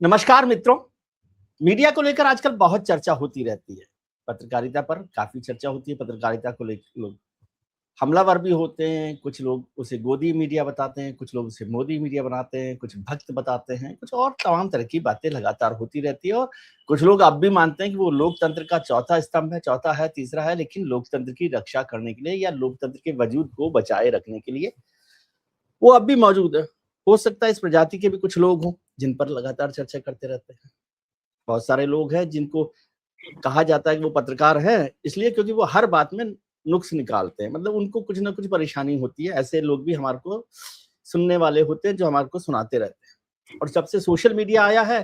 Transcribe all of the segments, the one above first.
नमस्कार मित्रों। मीडिया को लेकर आजकल बहुत चर्चा होती रहती है। पत्रकारिता पर काफी चर्चा होती है। पत्रकारिता को लेकर लोग हमलावर भी होते हैं। कुछ लोग उसे गोदी मीडिया बताते हैं, कुछ लोग उसे मोदी मीडिया बनाते हैं, कुछ भक्त बताते हैं, कुछ और तमाम तरह की बातें लगातार होती रहती है। और कुछ लोग अब भी मानते हैं कि वो लोकतंत्र का चौथा स्तंभ है, चौथा है, तीसरा है, लेकिन लोकतंत्र की रक्षा करने के लिए या लोकतंत्र के वजूद को बचाए रखने के लिए वो अब भी मौजूद है। हो सकता है इस प्रजाति के भी कुछ लोग हों जिन पर लगातार चर्चा करते रहते हैं। बहुत सारे लोग हैं जिनको कहा जाता है कि वो पत्रकार हैं, इसलिए क्योंकि वो हर बात में नुक्स निकालते हैं। मतलब उनको कुछ ना कुछ परेशानी होती है। ऐसे लोग भी हमारे को सुनने वाले होते हैं जो हमारे को सुनाते रहते हैं। और जब से सोशल मीडिया आया है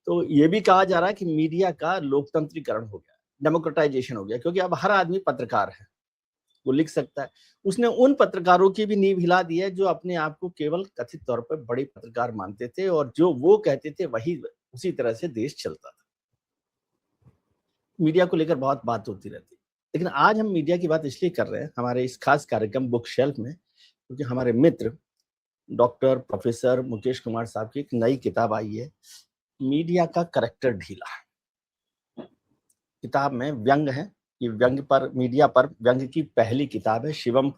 तो ये भी कहा जा रहा है कि मीडिया का लोकतंत्रीकरण हो गया, डेमोक्रेटाइजेशन हो गया, क्योंकि अब हर आदमी पत्रकार है, वो लिख सकता है। उसने उन पत्रकारों की भी नींव हिला दी है जो अपने आप को केवल कथित तौर पर बड़े पत्रकार मानते थे और जो वो कहते थे वही उसी तरह से देश चलता था। मीडिया को लेकर बहुत बात होती रहती है, लेकिन आज हम मीडिया की बात इसलिए कर रहे हैं हमारे इस खास कार्यक्रम बुक शेल्फ में, क्योंकि हमारे मित्र डॉक्टर प्रोफेसर मुकेश कुमार साहब की एक नई किताब आई है, मीडिया का करैक्टर ढीला। किताब में व्यंग है, ये व्यंग पर, मीडिया पर व्यंग की पहली किताब है। शिवम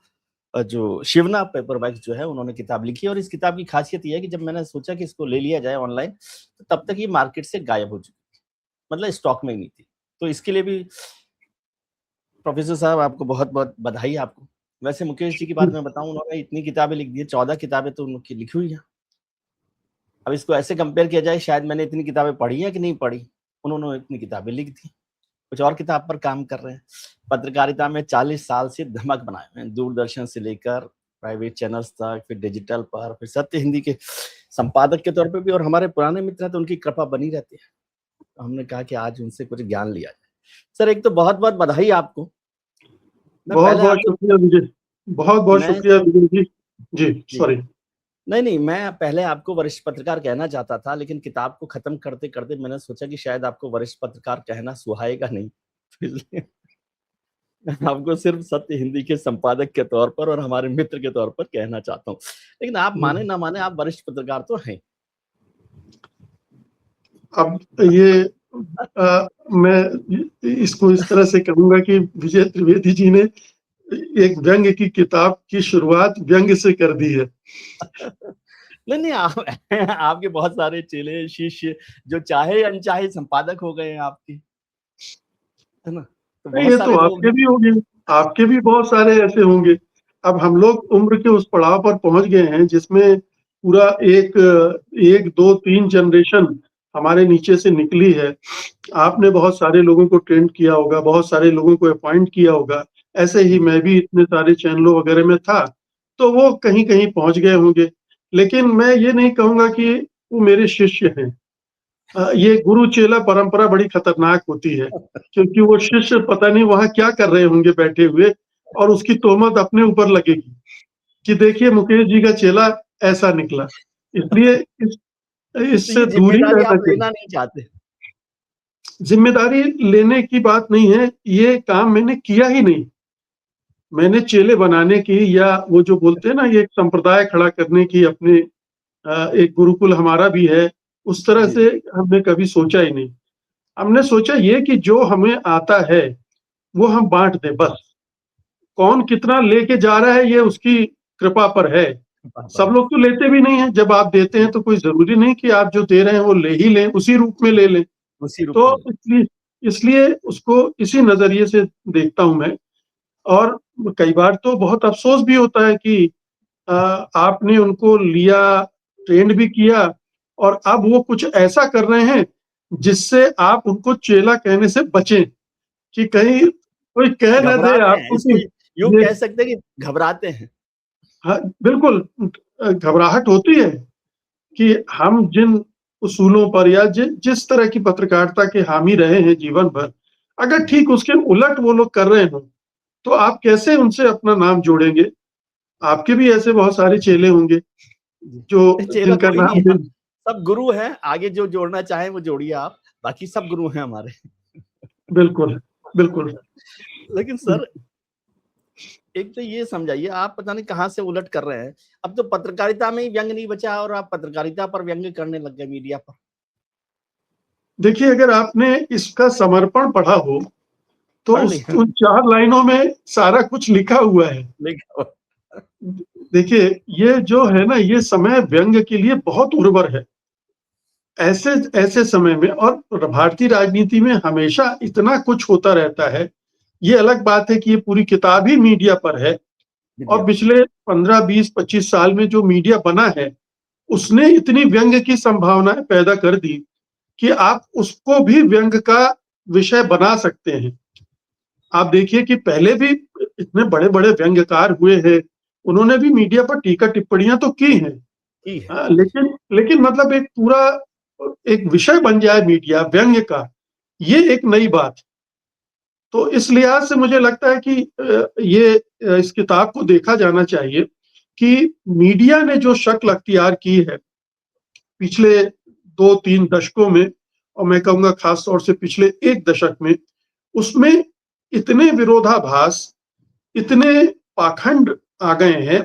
जो शिवना पेपरवर्क जो है उन्होंने किताब लिखी है। और इस किताब की खासियत ये है कि जब मैंने सोचा कि इसको ले लिया जाए ऑनलाइन, तो तब तक ये मार्केट से गायब हो चुकी थी, मतलब स्टॉक में ही नहीं थी। तो इसके लिए भी प्रोफेसर साहब आपको बहुत बहुत बधाई आपको। वैसे मुकेश जी की बात मैं बताऊं, उन्होंने इतनी किताबें लिख दी है, 14 किताबें तो उनकी लिखी हुई है। अब इसको ऐसे कंपेयर किया जाए, शायद मैंने इतनी किताबें पढ़ी है कि नहीं पढ़ी, उन्होंने इतनी किताबें लिख दी। कुछ और किताब पर काम कर रहे हैं। पत्रकारिता में 40 साल से धमक बनाए हुए हैं, दूरदर्शन से लेकर प्राइवेट चैनल्स तक, फिर डिजिटल पर, फिर सत्य हिंदी के संपादक के तौर पे भी। और हमारे पुराने मित्र हैं तो उनकी कृपा बनी रहती है। तो हमने कहा कि आज उनसे कुछ ज्ञान लिया जाए। सर एक तो बहुत बहुत बधाई आपको। मैं बहुत पहले बहुत आपको शुक्रिया विजय, बहुत बहुत मैं शुक्रिया विजय जी। जी जी सॉरी। नहीं, मैं पहले आपको वरिष्ठ पत्रकार कहना चाहता था, लेकिन किताब को खत्म करते करते मैंने सोचा कि शायद आपको वरिष्ठ पत्रकार कहना सुहाएगा नहीं, इसलिए आपको सिर्फ सत्य हिंदी के संपादक के तौर पर और हमारे मित्र के तौर पर कहना चाहता हूँ। लेकिन आप माने ना माने, आप वरिष्ठ पत्रकार तो हैं। अब ये मैं इसको इस तरह से कहूंगा कि विजय त्रिवेदी जी ने एक व्यंग की किताब की शुरुआत व्यंग से कर दी है। नहीं, आपके बहुत सारे चेले शिष्य जो चाहे अनचाहे संपादक हो गए हैं आपके, है ना? तो बहुत ये तो सारे लोग आपके हैं। भी होंगे, आपके भी बहुत सारे ऐसे होंगे। अब हम लोग उम्र के उस पड़ाव पर पहुंच गए हैं जिसमें पूरा एक एक दो तीन जनरेशन हमारे नीचे से निकली है। आपने बहुत सारे लोगों को ट्रेंड किया होगा, बहुत सारे लोगों को अपॉइंट किया होगा। ऐसे ही मैं भी इतने सारे चैनलों वगैरह में था, तो वो कहीं कहीं पहुंच गए होंगे। लेकिन मैं ये नहीं कहूंगा कि वो मेरे शिष्य हैं। ये गुरु चेला परंपरा बड़ी खतरनाक होती है, क्योंकि वो शिष्य पता नहीं वहां क्या कर रहे होंगे बैठे हुए, और उसकी तोहमत अपने ऊपर लगेगी कि देखिए मुकेश जी का चेला ऐसा निकला। इसलिए तो इससे ये दूरी जिम्मेदारी रहना आप चाहिए। लेना नहीं चाहते? जिम्मेदारी लेने की बात नहीं है, ये काम मैंने किया ही नहीं। मैंने चेले बनाने की, या वो जो बोलते हैं ना, ये एक संप्रदाय खड़ा करने की, अपने एक गुरुकुल हमारा भी है, उस तरह जी, से हमने कभी सोचा ही नहीं। हमने सोचा ये कि जो हमें आता है वो हम बांट दें बस। कौन कितना लेके जा रहा है ये उसकी कृपा पर है। पापा सब है। लोग तो लेते भी नहीं है। जब आप देते हैं तो कोई जरूरी नहीं कि आप जो दे रहे हैं वो ले ही लें, उसी रूप में ले लें। उसी रूप तो में। इसलिए इसलिए उसको इसी नजरिए से देखता हूं मैं। और कई बार तो बहुत अफसोस भी होता है कि आपने उनको लिया, ट्रेंड भी किया, और अब वो कुछ ऐसा कर रहे हैं जिससे आप उनको चेला कहने से बचें, कि कहीं कोई कह ना दे घबराते हैं आपको इसको, कि यूं ये। कह सकते हैं कि घबराते हैं। हाँ, बिल्कुल। घबराहट होती है कि हम जिन उसूलों पर या जिस तरह की पत्रकारिता के हामी रहे हैं जीवन भर, अगर ठीक उसके उलट वो लोग कर रहे हो, तो आप कैसे उनसे अपना नाम जोड़ेंगे? आपके भी ऐसे बहुत सारे चेले होंगे जो चेला जिनका कोई नहीं नाम है, सब गुरु हैं। आगे जो जोड़ना चाहे वो जोड़िए आप, बाकी सब गुरु हैं हमारे। बिल्कुल, बिल्कुल। लेकिन सर एक तो ये समझाइए, आप पता नहीं कहाँ से उलट कर रहे हैं। अब तो पत्रकारिता में ही व्यंग नहीं बचा और आप पत्रकारिता पर व्यंग करने लग गए मीडिया पर। देखिए, अगर आपने इसका समर्पण पढ़ा हो तो पढ़ उस लिया उन 4 लाइनों में सारा कुछ लिखा हुआ है। लेकिन देखिए, ये जो है ना, ये समय व्यंग्य के लिए बहुत उर्वर है। ऐसे ऐसे समय में, और भारतीय राजनीति में हमेशा इतना कुछ होता रहता है। ये अलग बात है कि ये पूरी किताब ही मीडिया पर है, और मीडिया पर पिछले 15, 20, 25 साल में जो मीडिया बना है, उसने इतनी व्यंग्य की संभावनाएं पैदा कर दी कि आप उसको भी व्यंग्य का विषय बना सकते हैं। आप देखिए कि पहले भी इतने बड़े-बड़े व्यंग्यकार हुए हैं, उन्होंने भी मीडिया पर टीका टिप्पणियां तो की हैं। की है। लेकिन लेकिन मतलब एक पूरा एक विषय बन जाए मीडिया व्यंग्य का, ये एक नई बात। तो इस लिहाज से मुझे लगता है कि इस किताब को देखा जाना चाहिए कि मीडिया ने जो शक्ल अख्तियार की है पिछले 2-3 दशकों में, और मैं कहूँगा खास तौर से पिछले 1 दशक में, उसमें इतने विरोधाभास, इतने पाखंड आ गए हैं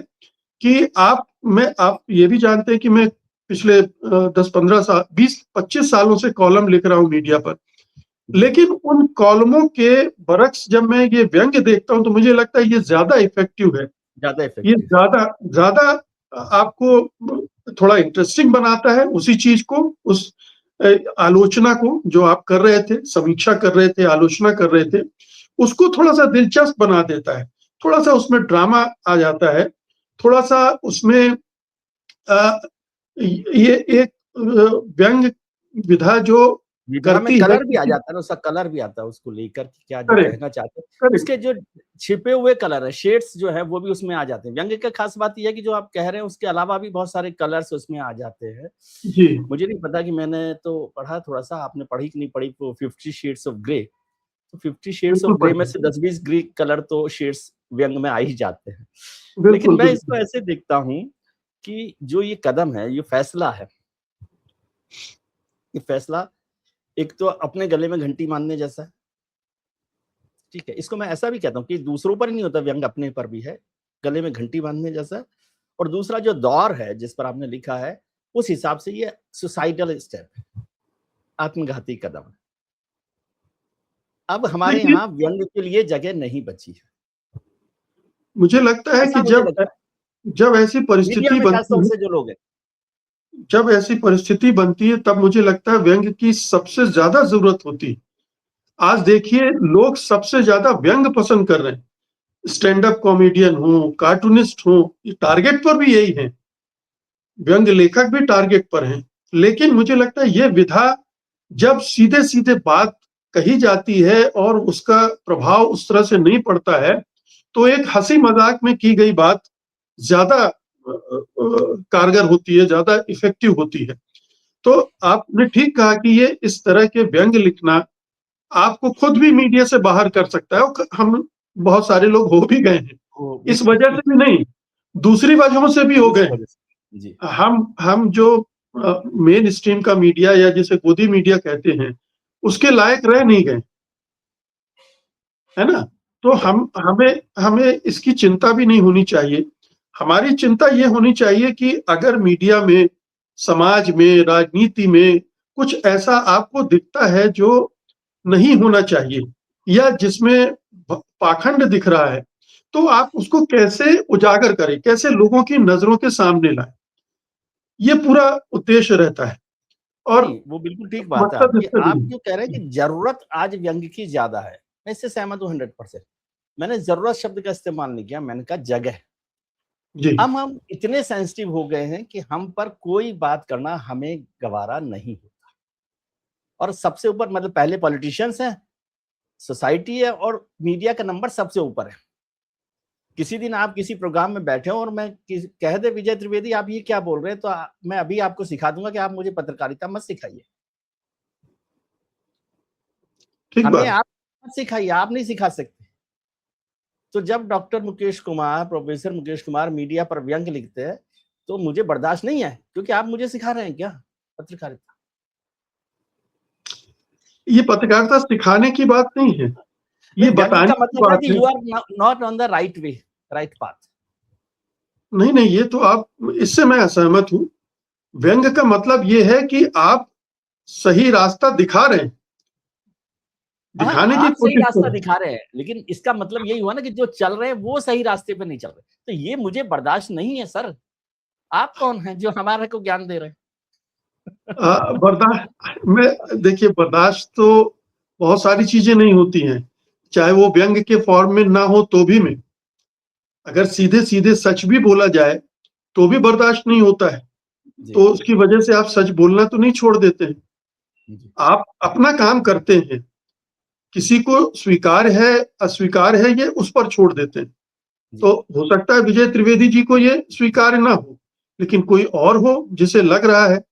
कि आप ये भी जानते हैं कि मैं पिछले 10-15 साल, 20-25 सालों से कॉलम लिख रहा हूँ मीडिया पर। लेकिन उन कॉलमों के बरक्स जब मैं ये व्यंग्य देखता हूँ तो मुझे लगता है ये ज़्यादा इफ़ेक्टिव है। ज्यादा ये इफेक्टिव। ज़्यादा आपको थोड़ा इंटरेस्टिंग बनाता है उसी चीज़ को, उस आलोचना को जो आप कर रहे थे, समीक्षा कर रहे थे, आलोचना कर रहे थे, उसको थोड़ा-सा दिलचस्प बना देता है। थोड़ा-सा उसमें ड्रामा आ जाता है, थोड़ा-सा उसमें अ, ये एक व्यंग्य विधा जो विधा में करती है कलर भी आ किसी। जाता है ना, उसका कलर भी आता है उसको लेकर कि क्या जो करेक्ट, कहना चाहते हैं। करेक्ट। उसके जो छिपे हुए कलर है, शेड्स जो है वो भी उसमें आ जाते हैं। व्यंग्य का खास बात ये है कि जो आप कह रहे हैं उसके अलावा भी बहुत सारे कलर्स उसमें आ जाते हैं। जी, मुझे नहीं पता कि मैंने तो पढ़ा थोड़ा-सा, आपने पढ़ी कि नहीं पढ़ी वो 50 शेड्स ऑफ ग्रे। तो 50 शेड्स ऑफ बिल्कुल ग्रे में पढ़ी। से 10-20 ग्रे कलर तो शेड्स व्यंग्य में आ ही जाते हैं। लेकिन बिल्कुल, मैं इसको बिल्कुल। ऐसे देखता हूँ कि जो ये कदम है, ये फैसला है, ये फैसला एक तो अपने गले में घंटी बाँधने जैसा है, ठीक है? इसको मैं ऐसा भी कहता हूँ कि दूसरों पर ही नहीं होता व्यंग्य, अपने पर भी है, गले में घंटी बाँधने जैसा। और दूसरा जो दौर है जिस पर आपने लिखा है, उस हिसाब से ये सुसाइडल स्टेप है, आत्मघाती कदम है। अब हमारे देखिए, यहाँ व्यंग्य के लिए जगह नहीं बची है, मुझे लगता है कि ऐसा मुझे लगता है। जब ऐसी मीडिया परिस्थिति में खास बनती तौर है, से जो लोग हैं, तब मुझे लगता है व्यंग्य की सबसे ज़्यादा ज़रूरत होती है। आज देखिए, लोग सबसे ज़्यादा व्यंग्य पसंद कर रहे हैं। स्टैंड अप कॉमेडियन हों, कार्टूनिस्ट हों, ये टारगेट पर भी यही हैं। व्यंग्य लेखक भी टारगेट पर हैं। लेकिन मुझे लगता है ये विधा जब सीधे-सीधे बात कही जाती है और उसका प्रभाव उस तरह से नहीं पड़ता है, तो एक हँसी-मज़ाक में की गई बात ज़्यादा कारगर होती है, ज़्यादा इफ़ेक्टिव होती है। तो आपने ठीक कहा कि ये इस तरह के व्यंग्य लिखना आपको खुद भी मीडिया से बाहर कर सकता है, और हम बहुत सारे लोग हो भी गए हैं। वो इस वजह से भी नहीं, दूसरी वजहों से भी हो गए दूसरी हैं। वजह से। जी, हम जो मेन स्ट्रीम का मीडिया या जिसे गोदी मीडिया कहते हैं, उसके लायक रह नहीं गए, है ना? तो ठीक है। हमें हमें इसकी चिंता भी नहीं होनी चाहिए। हमारी चिंता ये होनी चाहिए कि अगर मीडिया में, समाज में, राजनीति में कुछ ऐसा आपको दिखता है जो नहीं होना चाहिए, या जिसमें पाखंड दिख रहा है, तो आप उसको कैसे उजागर करें, कैसे लोगों की नजरों के सामने लाएं, ये पूरा उद्देश्य रहता है। और नहीं, वो बिल्कुल ठीक बात है मकसद आपकी। इससे आप भी जो कह रहे हैं कि ज़रूरत आज व्यंग्य की ज़्यादा है, मैं इससे सहमत हूँ 100%। मैंने ज़रूरत शब्द का इस्तेमाल नहीं किया, मैंने कहा जगह। जी, अब हम इतने सेंसिटिव हो गए हैं कि हम पर कोई बात करना हमें गवारा नहीं होता। और सबसे ऊपर मतलब पहले पॉलिटिशियंस हैं, सोसाइटी है और मीडिया का नंबर सबसे ऊपर है। किसी दिन आप किसी प्रोग्राम में बैठे हो और मैं कह दे विजय त्रिवेदी आप ये क्या बोल रहे हैं, तो मैं अभी आपको सिखा दूंगा कि आप मुझे पत्रकारिता मत सिखाइए, ठीक हमें बात। आप मत सिखाइए, आप नहीं सिखा सकते। तो जब doctor Mukesh Kumar, professor Mukesh Kumar media पर व्यंग्य लिखते हैं, तो मुझे बर्दाश्त नहीं है, क्योंकि आप मुझे सिखा रहे हैं क्या पत्रकारिता? ये पत्रकारिता सिखाने की बात नहीं है, नहीं, ये व्यंग्य बताने का की मतलब है बात कि है। You are not on the right way, right path. नहीं, नहीं, ये तो आप, इससे मैं असहमत हूँ। व्यंग्य का मतलब ये है कि आप सही रास्ता दिखा रहे हैं, दिखाने की आप सही कोशिश कर रास्ता रहे हैं। दिखा रहे हैं, लेकिन इसका मतलब यही हुआ ना कि जो चल रहे हैं वो सही रास्ते पे नहीं चल रहे। तो ये मुझे बर्दाश्त नहीं है सर। आप कौन हैं जो हमारे को ज्ञान दे रहे हैं? बर्दाश्त में देखिए, बर्दाश्त तो बहुत सारी चीजें नहीं होती हैं, चाहे वो व्यंग के फॉर्म में ना हो तो भी में, अगर सीधे सीधे सच भी बोला जाए तो भी बर्दाश्त नहीं होता है। जी, तो उसकी वजह से आप सच बोलना तो नहीं छोड़ देते हैं, जी, आप अपना काम करते हैं, किसी को स्वीकार है अस्वीकार है ये उस पर छोड़ देते हैं। जी, तो हो सकता है विजय त्रिवेदी जी को ये स्वीकार ना हो, लेकिन कोई और हो जिसे लग रहा है,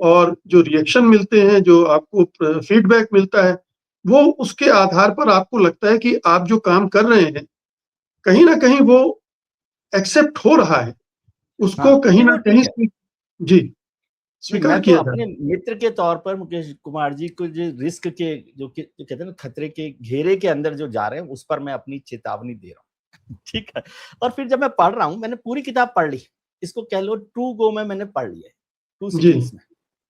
और जो रिएक्शन मिलते हैं, जो आपको फीडबैक मिलता है, वो उसके आधार पर आपको लगता है कि आप जो काम कर रहे हैं कहीं ना कहीं वो एक्सेप्ट हो रहा है, हाँ, उसको कहीं नहीं ना वो कहीं ठीक है। जी नहीं, स्वीकार मैं तो किया जा रहा अपने मित्र के तौर पर मुकेश कुमार जी को जो रिस्क के जो कहते हैं ना खतरे के घेरे के अंदर जो जा रहे हैं उस पर मैं अपनी चेतावनी दे रहा हूँ। ठीक है। और फिर जब मैं पढ़ रहा हूँ, मैंने पूरी किताब पढ़ ली। इसको कह लो 2 गो में मैंने पढ़ लिया है, 2 है। जी सिटिंग्स में,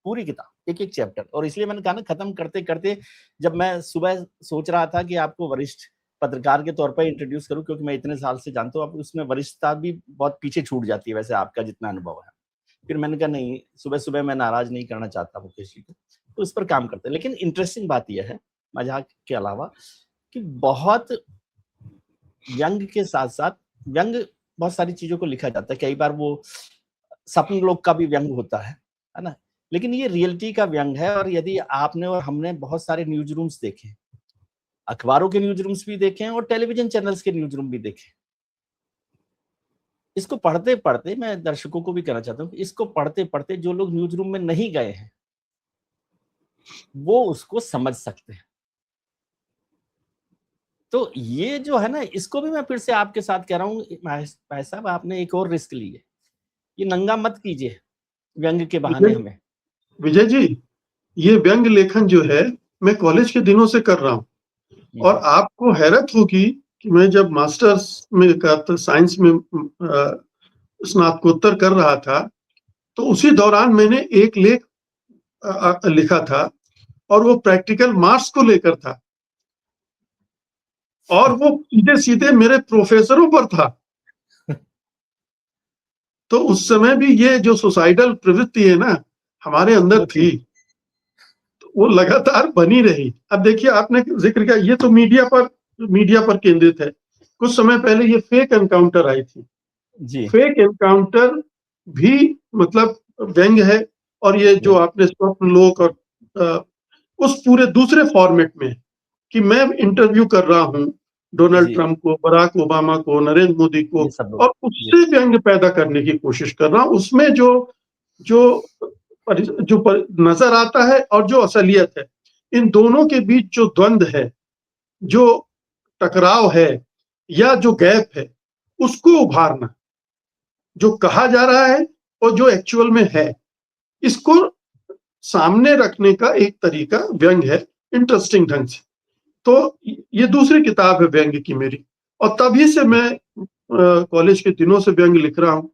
पूरी किताब, एक-एक चैप्टर। और इसलिए मैंने कहा ना खत्म करते-करते जब मैं सुबह सोच रहा था कि आपको वरिष्ठ पत्रकार के तौर पर इंट्रोड्यूस करूँ, क्योंकि मैं इतने साल से जानता हूँ, अब उसमें वरिष्ठता भी बहुत पीछे छूट जाती है वैसे आपका जितना अनुभव है। फिर मैंने कहा नहीं, सुबह-सुबह मैं नाराज़ नहीं करना चाहता मुकेश जी को, तो उस पर काम करते हैं। लेकिन इंटरेस्टिंग बात ये है, मज़ाक के अलावा, कि बहुत व्यंग के साथ-साथ व्यंग बहुत सारी चीज़ों को लिखा जाता है। कई बार वो सपन लोक का भी व्यंग होता है ना? लेकिन ये रियलिटी का व्यंग है। और यदि आपने और हमने बहुत सारे न्यूज़ रूम्स देखे, अखबारों के न्यूज़ रूम्स भी देखे हैं और टेलीविज़न चैनल्स के न्यूज़ रूम भी देखे। इसको पढ़ते-पढ़ते मैं दर्शकों को भी कहना चाहता हूँ कि इसको पढ़ते-पढ़ते जो लोग न्यूज़ रूम में नहीं गए हैं, वो उसको समझ सकते हैं। तो ये जो है ना, इसको भी मैं फिर से आपके साथ कह रहा हूँ, भाई साहब आपने एक और रिस्क ली है। ये नंगा मत कीजिए, व्यंग के बहाने विजय हमें। विजय जी, ये व्यंग लेखन जो है मैं कॉलेज के दिनों से कर रहा हूँ, हुँ, और हुँ। आपको हैरत होगी कि मैं जब मास्टर्स में का तो साइंस में स्नातकोत्तर कर रहा था, तो उसी दौरान मैंने एक लेख लिखा था, और वो प्रैक्टिकल मार्क्स को लेकर था, और वो सीधे-सीधे मेरे प्रोफेसरों पर था। तो उस समय भी ये जो सुसाइडल प्रवृत्ति है ना, हमारे अंदर वो थी, थी। तो वो लगातार बनी रही। अब देखिए, आपने ज़िक्र किया, ये तो मीडिया पर केंद्रित है। कुछ समय पहले ये फेक एनकाउंटर आई थी। जी, फेक एनकाउंटर भी मतलब व्यंग्य है, और ये जो व्यंग। आपने स्वप्नलोक और अ, उस पूरे दूसरे फॉर्मेट में, कि मैं इंटरव्यू कर रहा हूँ डोनाल्ड जी, ट्रंप को, बराक ओबामा को, नरेंद्र मोदी ये को, सब लोग। और जी, उससे व्यंग्य पैदा करने की कोशिश कर रहा हूँ। उसमें जो जो नजर आता है और जो असलियत है, इन दोनों के बीच जो द्वंद है, जो टकराव है, या जो गैप है, उसको उभारना, जो कहा जा रहा है और जो एक्चुअल में है, इसको सामने रखने का एक तरीका व्यंग है, इंटरेस्टिंग ढंग से। तो ये दूसरी किताब है व्यंग की मेरी, और तभी से मैं कॉलेज के दिनों से व्यंग लिख रहा हूँ।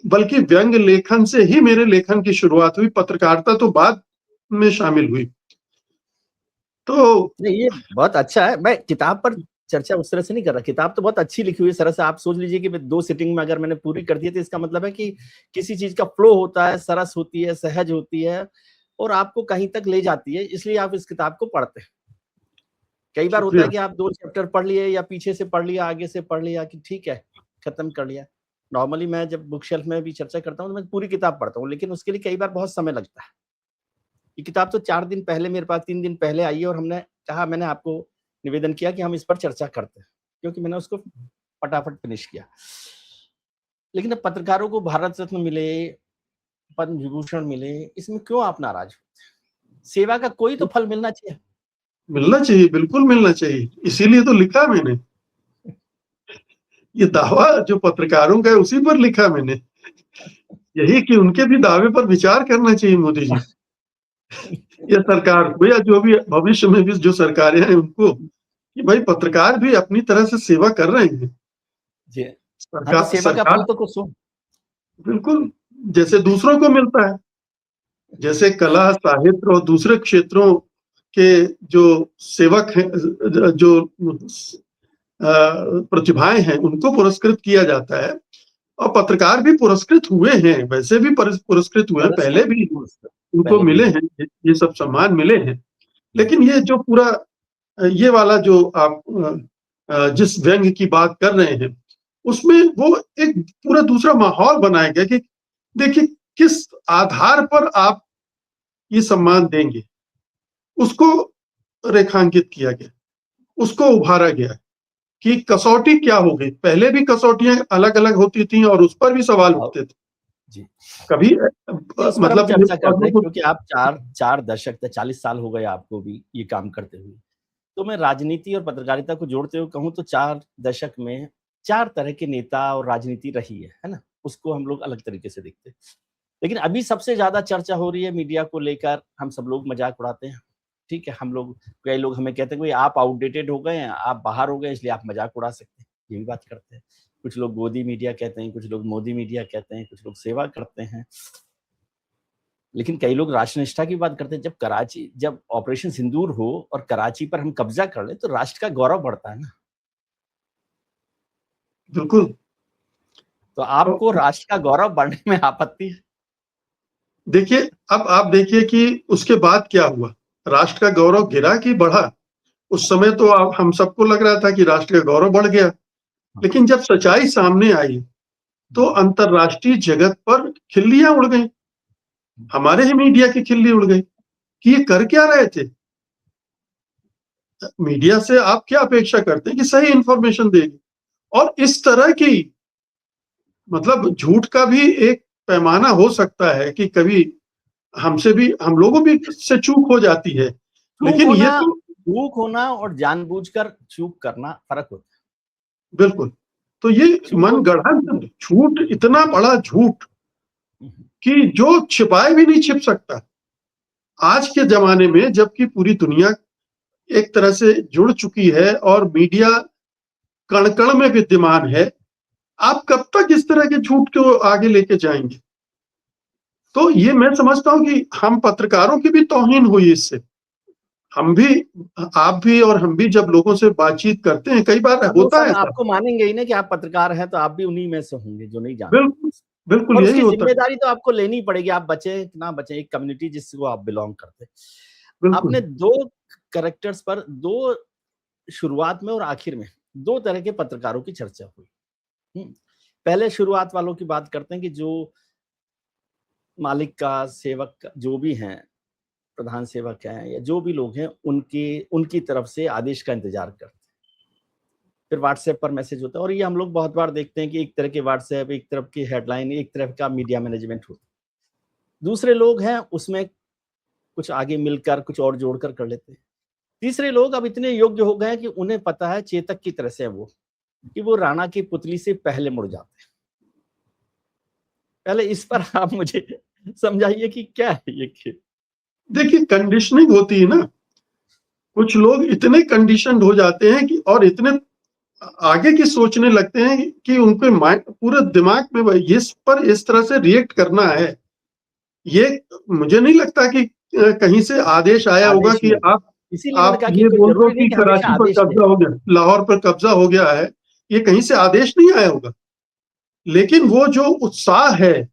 बल्कि व्यंग लेखन से ही मेरे लेखन की शुरुआत हुई, पत्रकारिता तो बाद में शामिल हुई। तो नहीं ये बहुत अच्छा है। मैं किताब पर चर्चा उस तरह से नहीं कर रहा। किताब तो बहुत अच्छी लिखी हुई है सरस। आप सोच लीजिए कि मैं 2 सिटिंग में अगर मैंने पूरी कर दी है, तो इसका मतलब है कि किसी चीज़ का फ्लो होता है, सरस होती है, सहज होती है और आपको कहीं तक ले जाती है, इसलिए आप इस किताब को पढ़ते हैं। कई बार होता है शुक्रिया। कि आप 2 चैप्टर पढ़ लिए या पीछे से पढ़ लिया, आगे से पढ़ लिया कि ठीक है, खत्म कर लिया। नॉर्मली मैं जब बुक शेल्फ में भी चर्चा करता हूँ, तो मैं पूरी किताब पढ़ता हूँ, लेकिन उसके लिए कई बार बहुत समय लगता है। ये किताब तो 4 दिन पहले मेरे पास 3 दिन पहले आई है और हमने कहा मैंने आपको निवेदन किया कि हम इस पर चर्चा करते हैं, क्योंकि मैंने उसको फटाफट फिनिश किया। लेकिन अब पत्रकारों को भारत रत्न मिले, पद्म विभूषण मिले, इसमें क्यों आप नाराज़ होते हैं? सेवा का कोई तो फल मिलना चाहिए। मिलना चाहिए, बिल्कुल मिलना चाहिए, इसीलिए तो लिखा मैंने। ये दावा जो पत्रकारों का है उसी पर लिखा मैंने, यही कि उनके भी दावे पर विचार करना चाहिए मोदी जी, या सरकार को, या जो भी भविष्य में भी जो सरकारें हैं उनको, कि भाई पत्रकार भी अपनी तरह से सेवा कर रहे हैं। जी। हाँ, तो सरकार सेवा का सरकार फल तो कुछ हो। बिल्कुल, जैसे दूसरों को मिलता है। जैसे कला, साहित्य और दूसरे क्षेत्रों के जो सेवक हैं, जो प्रतिभाएं हैं, उनको पुरस्कृत किया जाता है। और पत्रकार भी पुरस्कृत हुए हैं, वैसे भी पुरस्कृत हुए हैं, पहले भी उनको पहले भी मिले हुए। हैं, ये सब सम्मान मिले हैं। जी, लेकिन ये जो पूरा ये वाला जो आप जिस व्यंग्य की बात कर रहे हैं, उसमें वो एक पूरा दूसरा माहौल बनाया गया कि देखिए किस आधार पर आप ये सम्मान देंगे, उसको रेखांकित किया गया, उसको उभारा गया कि कसौटी क्या हो गई। पहले भी कसौटियां अलग-अलग होती थी और उस पर भी सवाल और उठते थे। जी, कभी इस पर हम मतलब ये चर्चा करते बातों हैं को क्योंकि आप 4 दशक तक 40 साल हो गए आपको भी ये काम करते हुए। तो मैं राजनीति और पत्रकारिता को जोड़ते हुए कहूँ तो 4 दशक में 4 तरह के नेता और राजनीति रही है ना? उसको हम लोग अलग तरीके से देखते हैं। लेकिन अभी सबसे ज़्यादा चर्चा हो रही है मीडिया को लेकर, हम सब लोग मज़ाक उड़ाते हैं, ठीक है? हम लोग कई लोग हमें कहते हैं, "भई आप आउटडेटेड हो गए हैं, आप बाहर हो गए इसलिए आप मज़ाक उड़ा सकते हैं।" ये भी बात करते हैं। कुछ लोग गोदी मीडिया कहते हैं, कुछ लोग मोदी मीडिया कहते हैं, कुछ लोग सेवा करते हैं। लेकिन कई लोग राष्ट्रनिष्ठा की बात करते हैं। जब ऑपरेशन सिंदूर हो और कराची पर हम कब्ज़ा कर लें, तो राष्ट्र का गौरव बढ़ता है ना। बिल्कुल। तो तो आपको राष्ट्र का गौरव बढ़ने में आपत्ति है? देखिए, अब आप देखिए कि उसके बाद क्या हुआ? राष्ट्र का गौरव गिरा कि बढ़ा? उस समय तो हम सबको लग रहा था कि राष्ट्र का गौरव बढ़ गया। हाँ, लेकिन जब सच्चाई सामने आई, तो जी। अंतर्राष्ट्रीय जगत पर खिल्लियाँ उड़ गईं। हमारे ही मीडिया की खिल्ली उड़ गई कि ये कर क्या रहे थे? मीडिया से आप क्या अपेक्षा करते हैं कि सही इन्फॉर्मेशन देगी। और इस तरह की मतलब झूठ का भी एक पैमाना हो सकता है कि कभी हमसे भी हम लोगों भी से चूक हो जाती है। चूक लेकिन होना ये तो चूक होना और जानबूझकर चूक करना फ़र्क होता है। बिल्कुल, तो ये चूक हो मनगढ़ंत झूठ, इतना बड़ा झूठ हुँ, कि जो छिपाए भी नहीं छिप सकता। आज के ज़माने में जबकि पूरी दुनिया एक तरह से जुड़ चुकी है और मीडिया कण-कण में विद्यमान है, आप कब तक इस तरह के झूठ को आगे लेके जाएँगे? तो ये मैं समझता हूँ कि हम पत्रकारों की भी तौहीन हुई इससे। हम भी आप भी और हम भी जब लोगों से बातचीत करते हैं, कई बार अब वो होता सब है ऐसा। आपको मानेंगे ही ना कि आप पत्रकार हैं, तो आप भी उन्हीं में से होंगे जो नहीं जानते। बिल्कुल, बिल्कुल और यही उसकी होता है। ज़िम्मेदारी तो आपको लेनी पड़ेगी, आप बचें कि ना बचें, एक कम्युनिटी जिसको आप बिलॉन्ग करते हैं। बिल्कुल, आपने 2 कैरेक्टर्स पर 2 शुरुआत में और आखिर में 2 तरह के पत्रकारों की चर्चा हुई। हुँ, पहले शुरुआत वालों की बात करते हैं कि जो मालिक का, सेवक का जो भी हैं, प्रधान सेवक हैं या जो भी लोग हैं, उनकी तरफ से आदेश का इंतज़ार करते हैं। फिर व्हाट्सएप पर मैसेज होता है और ये हम लोग बहुत बार देखते हैं कि एक तरह के व्हाट्सएप, एक तरफ की हेडलाइन, एक तरफ का मीडिया मैनेजमेंट होता है। दूसरे लोग हैं, उसमें कुछ आगे मिलकर, कुछ और जोड़कर कर लेते हैं। तीसरे लोग अब इतने योग्य हो गए हैं कि उन्हें पता है चेतक की तरह से है वो, कि वो राणा की पुतली से पहले मुड़ जाते हैं। पहले इस पर आप मुझे समझाइए कि क्या है ये खेल? देखिए कंडीशनिंग होती है ना, कुछ लोग इतने कंडीशन्ड हो जाते हैं कि और इतने आगे की सोचने लगते हैं कि उनके माइंड पूरे दिमाग में इस पर इस तरह से रिएक्ट करना है। ये मुझे नहीं लगता कि कहीं से आदेश आया होगा आदेश कि मिलता है। इसीलिए मैंने आप कहा कि ये कोई बोल दो ज़रूरी नहीं कि कि हमेशा कराची पर आदेश दें। कब्जा हो गया, लाहौर पर कब्जा हो गया है। ये कहीं से आदेश नहीं आया होगा। लेकिन वो जो उत्साह है,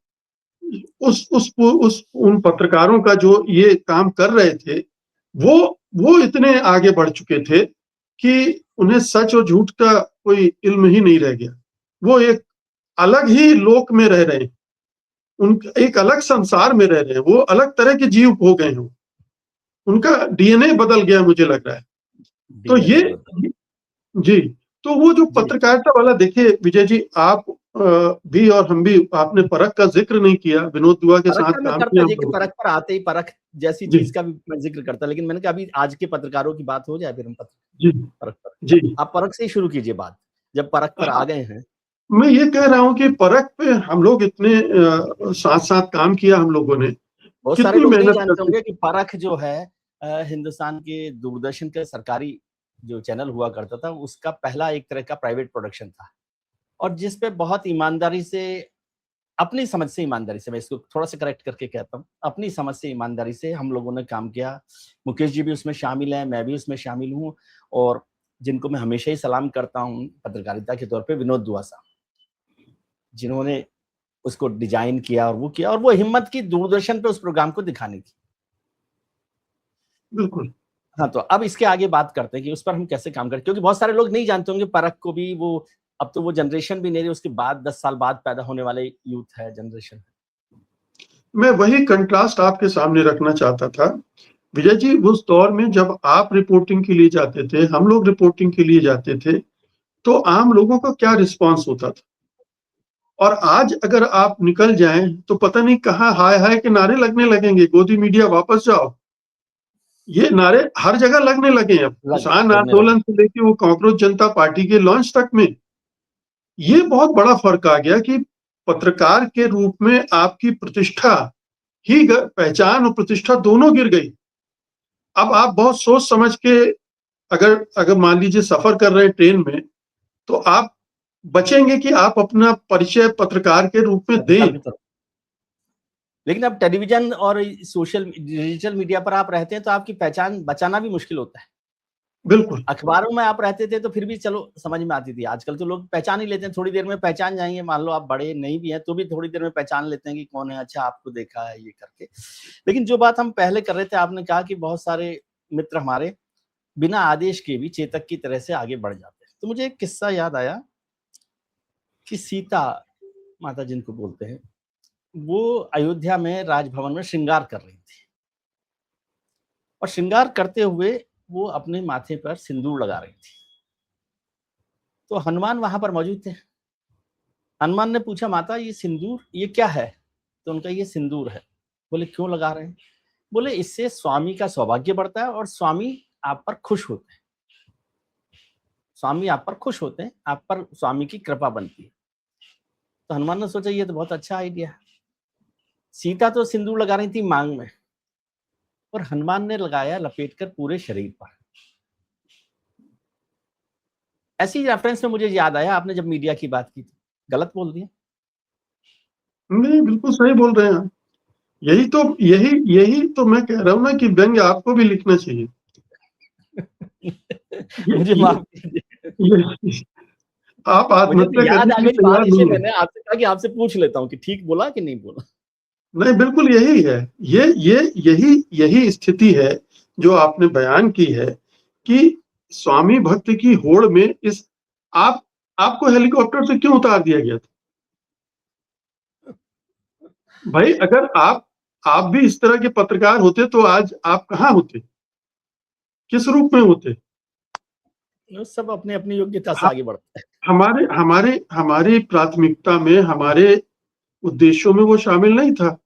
उस उन पत्रकारों का जो ये काम कर रहे थे, वो इतने आगे बढ़ चुके थे कि उन्हें सच और झूठ का कोई इल्म ही नहीं रह गया। वो एक अलग ही लोक में रह रहे हैं। उन एक अलग संसार में रह रहे हैं। वो अलग तरह के जीव हो गए हैं। उनका डीएनए बदल गया मुझे लग रहा है। तो डीएनए ये बदल गया। जी, तो वो जो जी, पत्रकारिता वाला देखिए विजय जी आप भी और हम भी आपने परख का ज़िक्र नहीं किया, विनोद दुआ के परख साथ का मैं काम करता किया हम जी कि लोगों ने। परख पर आते ही परख जैसी जी, चीज़ का भी मैं ज़िक्र करता, लेकिन मैंने कहा अभी आज के पत्रकारों की बात हो जाए फिर हम जी, परख पर। जी। आप परख से ही शुरू कीजिए बात, जब परख पर आ हाँ, गए हैं। मैं ये कह रहा हूँ कि परख पे हम लोग इतने साथ-साथ काम किया हम लोगों ने, बहुत सारे कितनी लोग नहीं मेहनत जानते करते होंगे कि परख जो है हिंदुस्तान के दूरदर्शन का सरकारी जो चैनल हुआ करता था, उसका पहला एक तरह का प्राइवेट प्रोडक्शन था और जिस पे बहुत ईमानदारी से अपनी समझ से ईमानदारी से, मैं इसको थोड़ा सा करेक्ट करके कहता हूँ, अपनी समझ से ईमानदारी से हम लोगों ने काम किया। मुकेश जी भी उसमें शामिल हैं, मैं भी उसमें शामिल हूँ, और जिनको मैं हमेशा ही सलाम करता हूँ पत्रकारिता के तौर पे, विनोद दुआ साहब, जिन्होंने उसको डिजाइन किया और वो किया, और वो हिम्मत की दूरदर्शन पे उस प्रोग्राम को दिखाने की। बिल्कुल। हाँ, तो अब इसके आगे बात करते हैं कि उस पर हम कैसे काम करें, क्योंकि बहुत सारे लोग नहीं जानते होंगे परख को भी। वो अब तो वो जनरेशन भी नहीं रही, उसके बाद 10 साल बाद पैदा होने वाले यूथ है, जनरेशन। मैं वही कंट्रास्ट आपके सामने रखना चाहता था विजय जी। उस दौर में जब आप रिपोर्टिंग के लिए जाते थे, हम लोग रिपोर्टिंग के लिए जाते थे, तो आम लोगों का क्या रिस्पांस होता था, और आज अगर आप निकल जाएं तो पता नहीं कहाँ हाय हाय के नारे लगने लगेंगे, गोदी मीडिया वापस जाओ, ये नारे हर जगह लगने लगे हैं। किसान आंदोलन से लेके वो कांग्रेस जनता पार्टी के लॉन्च तक में ये बहुत बड़ा फर्क आ गया कि पत्रकार के रूप में आपकी प्रतिष्ठा ही, पहचान और प्रतिष्ठा दोनों गिर गई। अब आप बहुत सोच समझ के अगर मान लीजिए सफर कर रहे हैं ट्रेन में, तो आप बचेंगे कि आप अपना परिचय पत्रकार के रूप में दें। लेकिन अब टेलीविजन और सोशल डिजिटल मीडिया पर आप रहते हैं तो आपकी पहचान बचाना भी मुश्किल होता है। बिल्कुल। अखबारों में आप रहते थे तो फिर भी चलो समझ में आती थी, आजकल तो लोग पहचान ही लेते हैं, थोड़ी देर में पहचान जाएंगे, मान लो आप बड़े नहीं भी हैं तो भी थोड़ी देर में पहचान लेते हैं कि कौन है, अच्छा आपको देखा है ये करके। लेकिन जो बात हम पहले कर रहे थे, आपने कहा कि बहुत सारे मित्र हमारे बिना आदेश के भी चेतक की तरह से आगे बढ़ जाते हैं, तो मुझे एक किस्सा याद आया कि सीता माता जिनको बोलते हैं, वो अयोध्या में राजभवन में श्रृंगार कर रही थी, और श्रृंगार करते हुए वो अपने माथे पर सिंदूर लगा रही थी। तो हनुमान वहां पर मौजूद थे। हनुमान ने पूछा, माता ये सिंदूर ये क्या है? तो उनका ये सिंदूर है। बोले क्यों लगा रहे हैं? बोले इससे स्वामी का सौभाग्य बढ़ता है और स्वामी आप पर खुश होते हैं, स्वामी आप पर खुश होते हैं, आप पर स्वामी की कृपा बनती है। तो हनुमान ने सोचा ये तो बहुत अच्छा आइडिया है। सीता तो सिंदूर लगा रही थी मांग में, और हनुमान ने लगाया लपेटकर पूरे शरीर पर। ऐसी रेफरेंस में मुझे याद आया, आपने जब मीडिया की बात की थी, गलत बोल दिया? नहीं, बिल्कुल सही बोल रहे हैं आप। यही तो मैं कह रहा हूँ ना कि व्यंग्य आपको भी लिखना चाहिए। मुझे माफ कीजिए, आप मुझे तो आत्महत्या याद करने आ के लिए गई बात, तैयार इसलिए नहीं है। मैंने आपसे कहा कि आपसे पूछ लेता हूँ कि ठीक बोला कि नहीं बोला। नहीं, बिल्कुल यही है। यही स्थिति है जो आपने बयान की है कि स्वामी भक्त की होड़ में इस आपको हेलीकॉप्टर से क्यों उतार दिया गया था? भाई अगर आप भी इस तरह के पत्रकार होते तो आज आप कहाँ होते, किस रूप में होते? सब अपनी अपनी योग्यता से हम, आगे बढ़ते हैं। हमारे हमारे हमारी प्राथमिकता में, हमारे उद्देश्यों में वो शामिल नहीं था,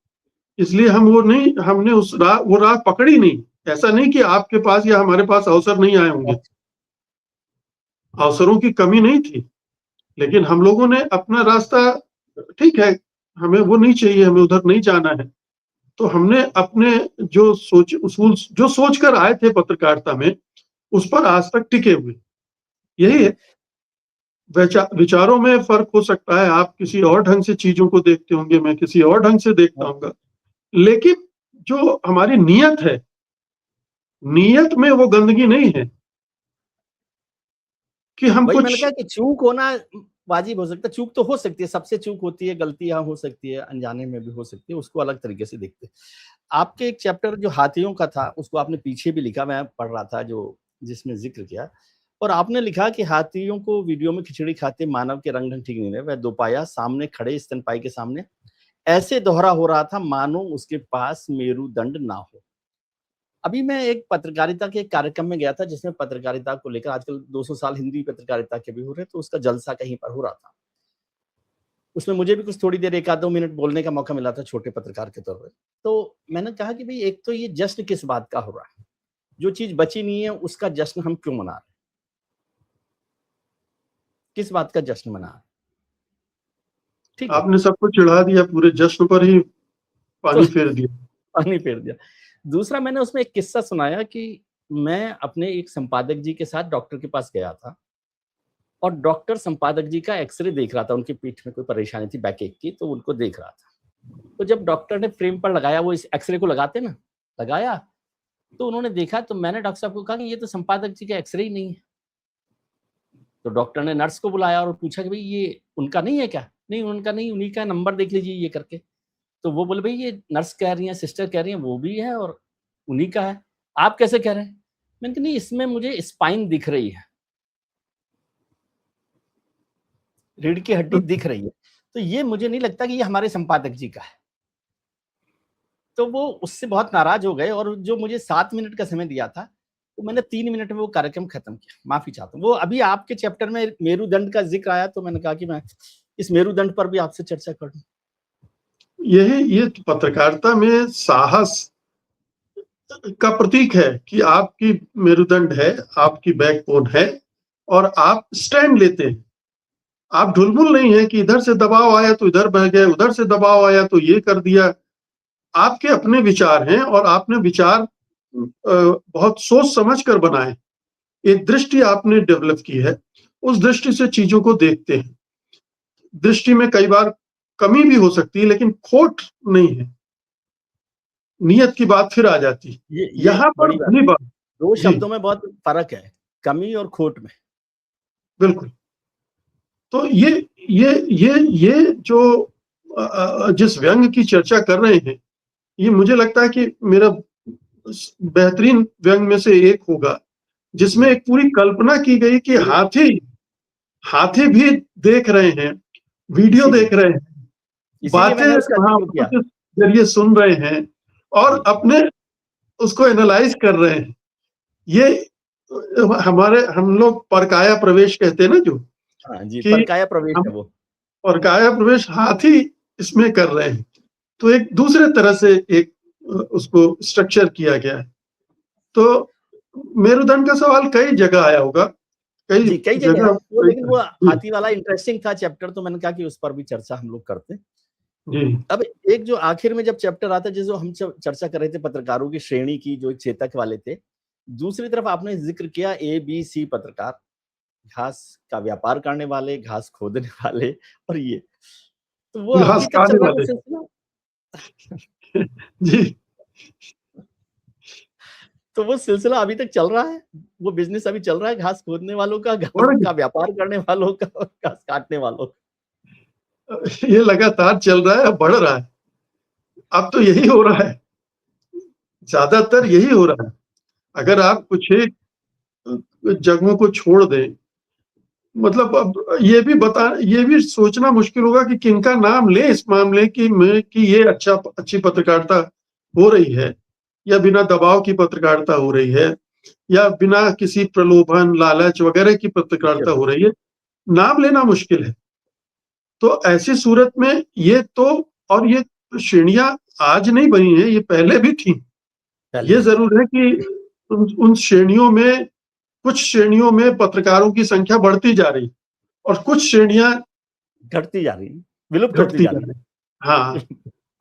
इसलिए हमने वो राह पकड़ी नहीं। ऐसा नहीं कि आपके पास या हमारे पास अवसर नहीं आए होंगे, अवसरों की कमी नहीं थी, लेकिन हम लोगों ने अपना रास्ता, ठीक है हमें वो नहीं चाहिए, हमें उधर नहीं जाना है, तो हमने अपने जो सोच कर आए थे पत्रकारिता में, उस पर आज तक टिके हुए। यही है। विचारों में फर्क हो सकता है, आप किसी और ढंग से चीजों को देखते होंगे, मैं किसी और ढंग से देखता हूँ, लेकिन जो हमारी नीयत है, नीयत में वो गंदगी नहीं है कि हम वही मैंने कुछ। कहा कि चूक होना वाजिब हो सकता है, चूक तो हो सकती है, सबसे चूक होती है, गलतियां हो सकती है, अनजाने में भी हो सकती है, उसको अलग तरीके से देखते हैं। आपके एक चैप्टर जो हाथियों का था, उसको आपने पीछे भी लिखा, मैं पढ़ रहा था, जो जिसमें जिक्र किया, और आपने लिखा कि हाथियों को वीडियो में खिचड़ी खाते मानव के रंग ढंग ठीक नहीं रहे, वह दोपाया सामने खड़े स्तनपाई के सामने ऐसे दोहरा हो रहा था मानो उसके पास मेरुदंड ना हो। अभी मैं एक पत्रकारिता के एक कार्यक्रम में गया था जिसमें पत्रकारिता को लेकर, आजकल 200 साल हिंदी पत्रकारिता के भी हो रहे, तो उसका जलसा कहीं पर हो रहा था। उसमें मुझे भी कुछ थोड़ी देर 1-2 मिनट बोलने का मौका मिला था छोटे पत्रकार के तौर पे। तो मैंने कहा कि भाई एक तो ये जश्न किस बात का हो रहा है? जो चीज़ बची नहीं है उसका जश्न हम क्यों मना रहे हैं? किस बात का जश्न मना रहे हैं? ठीक है। आपने सबको चिढ़ा दिया, पूरे जश्न पर ही पानी तो फेर दिया। पानी फेर दिया। दूसरा मैंने उसमें एक किस्सा सुनाया कि मैं अपने एक संपादक जी के साथ डॉक्टर के पास गया था। और डॉक्टर संपादक जी का एक्सरे देख रहा था, उनकी पीठ में कोई परेशानी थी बैकएक की, तो उनको देख रहा था। तो जब डॉक्टर ने फ्रेम पर लगाया, वो इस एक्सरे को लगाते ना, लगाया, तो उन्होंने देखा, तो मैंने डॉक्टर साहब को कहा कि ये तो संपादक जी का एक्सरे ही नहीं है। तो डॉक्टर ने नर्स को बुलाया और पूछा कि भाई ये उनका नहीं है क्या? नहीं, उनका नहीं, उन्हीं का नंबर देख लीजिए ये करके। तो वो बोले, भाई ये नर्स कह रही हैं, सिस्टर कह रही हैं, वो भी है और उन्हीं का है, आप कैसे कह रहे हैं? मैंने कहा नहीं, इसमें मुझे स्पाइन दिख रही है, रीढ़ की हड्डी दिख रही है, तो ये मुझे नहीं लगता कि ये हमारे संपादक जी का है। तो वो उससे बहुत नाराज हो गए और जो मुझे 7 मिनट का समय दिया था, तो मैंने 3 मिनट में वो कार्यक्रम खत्म किया। माफी चाहता हूँ। वो अभी आपके चैप्टर में मेरुदंड का जिक्र आया, तो मैंने कहा कि मैं इस मेरुदंड पर भी आपसे चर्चा कर लूं। ये पत्रकारिता में साहस का प्रतीक है कि आपकी मेरुदंड है, आपकी बैकबोन है और आप स्टैंड लेते हैं। आप ढुलमुल नहीं है कि इधर से दबाव आया तो इधर बह गए, उधर से दबाव आया तो ये कर दिया। आपके अपने विचार हैं और आपने विचार बहुत सोच समझ कर बनाए। एक दृष्टि आपने डेवलप की है, उस दृष्टि से चीजों को देखते हैं। दृष्टि में कई बार कमी भी हो सकती है, लेकिन खोट नहीं है। नियत की बात फिर आ जाती है। ये यहाँ पर बड़ी बात, बड़ी बात 2 जी, शब्दों में बहुत फर्क है, कमी और खोट में। बिल्कुल। तो ये जो जिस व्यंग की चर्चा कर रहे हैं, ये मुझे लगता है कि मेरा बेहतरीन व्यंग में से एक होगा, जिसमें एक पूरी कल्पना की गई कि हाथी भी देख रहे हैं, वीडियो इसीलिए देख रहे हैं, इसीलिए बातें मैंने उसका जिक्र महावरों किया। के जरिए सुन रहे हैं और जी, अपने उसको एनालाइज कर रहे हैं। ये हम लोग परकाया प्रवेश कहते हैं ना, जो हाँ जी, कि परकाया प्रवेश हम है वो। परकाया प्रवेश हाथी इसमें कर रहे हैं। तो एक दूसरे तरह से एक उसको स्ट्रक्चर किया गया है। तो मेरुदंड का सवाल कई जगह आया होगा, कई जी, कई जगह है जगह वो, लेकिन वो जी, हाथी वाला इंटरेस्टिंग था चैप्टर, तो मैंने कहा कि उस पर भी चर्चा हम लोग करते हैं। जी, अब एक जो आखिर में जब चैप्टर आता है, जिसको हम चर्चा कर रहे थे पत्रकारों की श्रेणी की, जो चेतक वाले थे, दूसरी तरफ आपने जिक्र किया ABC पत्रकार, घास का व्यापार करने वाले, घास खोदने वाले और ये, तो वो घास अभी तक चल खाने रहा है वो वाले सिलसिला। जी, तो वो सिलसिला अभी तक चल रहा है, वो बिजनेस अभी चल रहा है, घास खोदने वालों का, घास और का व्यापार करने वालों का और घास काटने वालों का। ये लगातार चल रहा है, बढ़ रहा है। अब तो यही हो रहा है, ज्यादातर यही हो रहा है। अगर आप कुछ एक जगहों को छोड़ दें, मतलब अब ये भी सोचना मुश्किल होगा कि किनका नाम ले इस मामले कि ये अच्छी पत्रकारिता हो रही है या बिना दबाव की पत्रकारिता हो रही है या बिना किसी प्रलोभन लालच वगैरह की पत्रकारिता हो रही है। नाम लेना मुश्किल है। तो ऐसी सूरत में और ये श्रेणियां आज नहीं बनी है, ये पहले भी थी। पहले ये भी थी, जरूर है कि उन श्रेणियों में, कुछ श्रेणियों में पत्रकारों की संख्या बढ़ती जा रही और कुछ श्रेणियां घटती जा रही है, विलुप्त होती घटती जा जा रही रही। हाँ,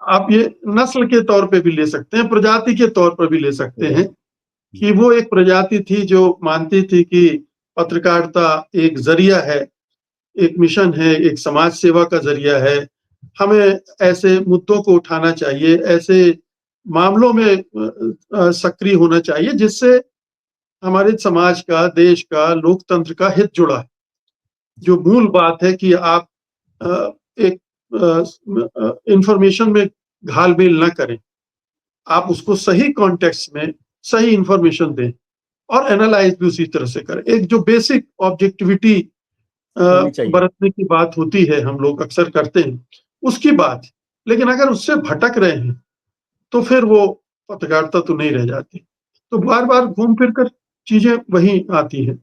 आप ये नस्ल के तौर पे भी ले सकते हैं, प्रजाति के तौर पर भी ले सकते है। हैं कि वो एक प्रजाति थी जो मानती थी कि पत्रकारिता एक जरिया है, एक मिशन है, एक समाज सेवा का जरिया है। हमें ऐसे मुद्दों को उठाना चाहिए, ऐसे मामलों में सक्रिय होना चाहिए जिससे हमारे समाज का, देश का, लोकतंत्र का हित जुड़ा है। जो मूल बात है कि आप एक इंफॉर्मेशन में घालमेल ना करें, आप उसको सही कॉन्टेक्स्ट में सही इंफॉर्मेशन दें और एनालाइज भी उसी तरह से करें। एक जो बेसिक ऑब्जेक्टिविटी होनी चाहिए। बरतने की बात होती है, हम लोग अक्सर करते हैं, उसकी बात। लेकिन अगर उससे भटक रहे हैं तो फिर वो पत्रकारिता तो नहीं रह जाती। तो बार बार घूम फिर कर चीजें वही आती हैं।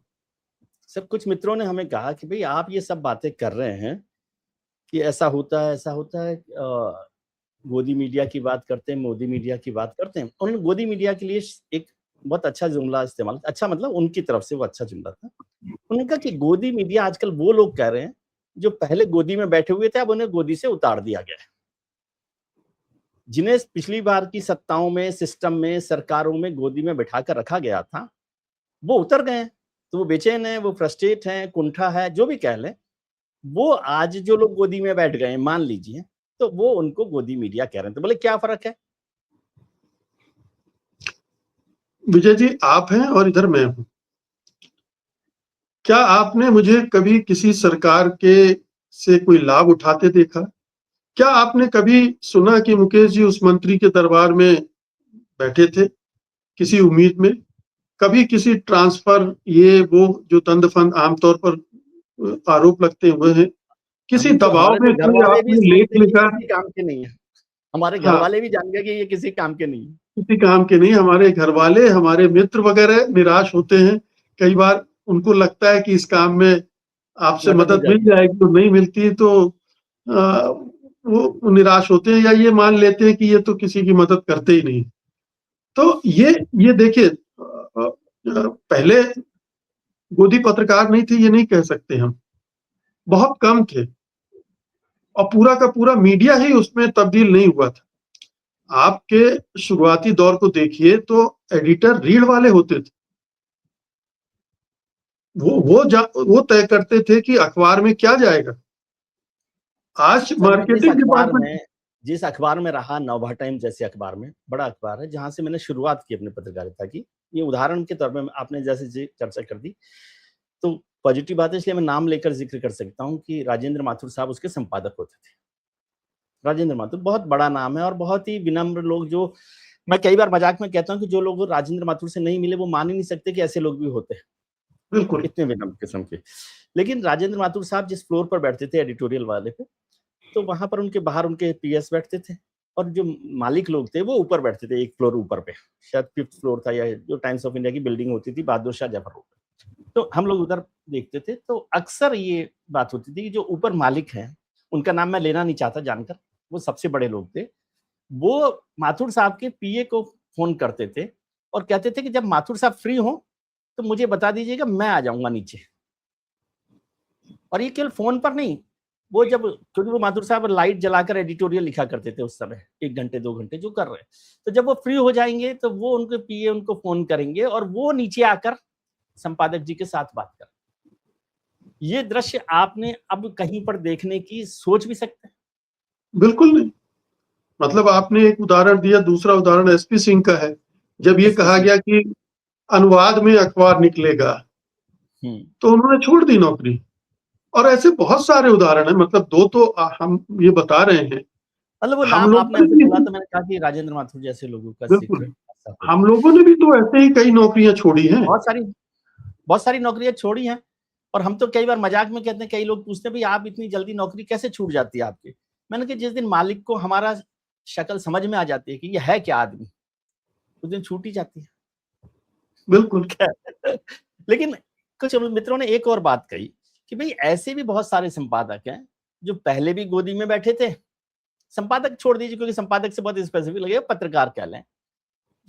सब कुछ मित्रों ने हमें कहा कि भाई आप ये सब बातें कर रहे हैं कि ऐसा होता है, ऐसा होता है, गोदी मीडिया की बात करते हैं, मोदी मीडिया की बात करते हैं। उन्होंने गोदी मीडिया के लिए एक बहुत अच्छा जुमला इस्तेमाल, अच्छा मतलब उनकी तरफ से वो अच्छा जुमला था। उन्होंने कहा कि गोदी मीडिया आजकल वो लोग कह रहे हैं जो पहले गोदी में बैठे हुए थे, अब उन्हें गोदी से उतार दिया गया है। जिन्हें पिछली बार की सत्ताओं में, सिस्टम में, सरकारों में गोदी में बिठाकर रखा गया था, वो उतर गए हैं। तो वो बेचैन है, वो फ्रस्ट्रेट है, कुंठा है, जो भी कह लें, वो आज जो लोग गोदी में बैठ गए मान लीजिए, तो वो उनको गोदी मीडिया कह रहे हैं। तो बोले क्या फर्क है? विजय जी, आप हैं और इधर मैं हूं। क्या आपने मुझे कभी किसी सरकार के से कोई लाभ उठाते देखा? क्या आपने कभी सुना कि मुकेश जी उस मंत्री के दरबार में बैठे थे किसी उम्मीद में? कभी किसी ट्रांसफर ये वो जो तंद फंद आमतौर पर आरोप लगते हुए हैं, किसी हम तो दबाव हमारे में तो घर कोई वाले भी आपने लेख सोचते हैं कि ये लिखा? किसी काम के नहीं है। हमारे घर हाँ, वाले भी जान गए कि ये किसी काम के नहीं है। किसी काम के नहीं। हमारे घर वाले, हमारे मित्र वगैरह निराश होते हैं। कई बार उनको लगता है कि इस काम में आपसे मदद हो मदद मिल जाएगी। जाएगी, तो नहीं मिलती तो वो निराश होते हैं या ये मान लेते हैं कि ये तो किसी की मदद करते ही नहीं। तो ये देखिए, पहले गोदी पत्रकार नहीं थे ये नहीं कह सकते हम, बहुत कम थे, और पूरा का पूरा मीडिया ही उसमें तब्दील नहीं हुआ था। आपके शुरुआती दौर को देखिए तो एडिटर रीढ़ वाले होते थे। वो तय करते थे कि अखबार में क्या जाएगा। आज सर मैं मार्केटिंग डिपार्टमेंट। जिस अखबार में रहा, नवभारत टाइम्स जैसे अखबार में, बड़ा अखबार है जहां से मैंने शुरुआत की अपनी पत्रकारिता की, ये उदाहरण के तौर पर आपने जैसे चर्चा कर दी, तो पॉजिटिव बात है, इसलिए मैं नाम लेकर जिक्र कर सकता हूँ कि राजेंद्र माथुर साहब उसके संपादक होते थे। राजेंद्र माथुर बहुत बड़ा नाम है और बहुत ही विनम्र लोग, जो मैं कई बार मजाक में कहता हूँ कि जो लोग राजेंद्र माथुर से नहीं मिले वो मान ही नहीं सकते कि ऐसे लोग भी होते हैं, बिल्कुल। इतने विनम्र किस्म के। लेकिन राजेंद्र माथुर साहब जिस फ्लोर पर बैठते थे एडिटोरियल वाले पे, तो वहां पर उनके बाहर उनके पीएस बैठते थे, और जो मालिक लोग थे वो ऊपर बैठते थे, एक फ्लोर ऊपर पे, शायद 5th फ्लोर था, या जो टाइम्स ऑफ इंडिया की बिल्डिंग होती थी बहादुर शाह जफर रोड पे। तो हम लोग उधर देखते थे, तो अक्सर ये बात होती थी कि जो ऊपर मालिक हैं, उनका नाम मैं लेना नहीं चाहता जानकर, वो सबसे बड़े लोग थे, वो माथुर साहब के पीए को फोन करते थे और कहते थे कि जब माथुर साहब फ्री हो तो मुझे बता दीजिएगा, मैं आ जाऊंगा नीचे। और ये केवल फोन पर नहीं, वो जब, क्योंकि वो माथुर साहब लाइट जलाकर एडिटोरियल लिखा करते थे उस समय, 1 घंटे 2 घंटे जो कर रहे हैं, तो जब वो फ्री हो जाएंगे तो वो उनके पीए उनको फोन करेंगे और वो नीचे आकर संपादक जी के साथ बात कर। ये दृश्य आपने अब कहीं पर देखने की सोच भी सकते हैं? बिल्कुल नहीं। मतलब आपने एक उदाहरण दिया, दूसरा उदाहरण एसपी सिंह का है। जब ये कहा गया कि अनुवाद में अखबार निकलेगा, तो उन्होंने छोड़ दी नौकरी। और ऐसे बहुत सारे उदाहरण हैं, मतलब दो तो हम ये बता रहे हैं। मतलब वो हम नाम लोगों आपने ने ऐसे बोला भी, तो मैंने कहा कि राजेंद्र माथुर जैसे लोगों का बिल्कुल, जिक्र ऐसा हो हम जाए। लोगों ने भी तो ऐसे ही कई नौकरियां छोड़ी हैं। बहुत सारी नौकरियां छोड़ी हैं, और हम तो कई बार मजाक में कहते हैं, कई लोग पूछते हैं भाई आप इतनी जल्दी नौकरी कैसे छूट जाती है आपकी? मैंने कहा जिस दिन मालिक को हमारा शक्ल समझ में आ जाती है कि ये है क्या आदमी, उस दिन छूट ही जाती है। बिल्कुल। लेकिन कुछ मित्रों ने एक और बात कही कि भाई ऐसे भी बहुत सारे संपादक हैं जो पहले भी गोदी में बैठे थे, संपादक छोड़ दीजिए क्योंकि संपादक से बहुत स्पेसिफिक लगेगा, पत्रकार कह लें,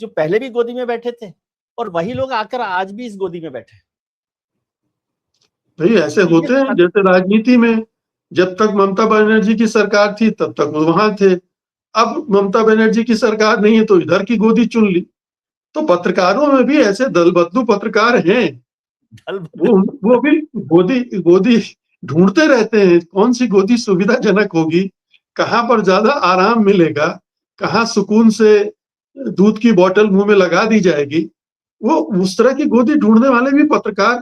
जो पहले भी गोदी में बैठे थे और वही लोग आकर आज भी इस गोदी में बैठे। भाई ऐसे तो ये होते हैं, जैसे राजनीति में जब तक ममता बनर्जी की सरकार थी तब तक वो वहां थे। अब ममता बनर्जी की सरकार नहीं है तो इधर की गोदी चुन ली। तो पत्रकारों में भी ऐसे दल बदलू पत्रकार हैं। वो भी गोदी गोदी ढूंढते रहते हैं, कौन सी गोदी सुविधाजनक होगी, कहाँ पर ज्यादा आराम मिलेगा, कहाँ सुकून से दूध की बोतल मुंह में लगा दी जाएगी। वो उस तरह की गोदी ढूंढने वाले भी पत्रकार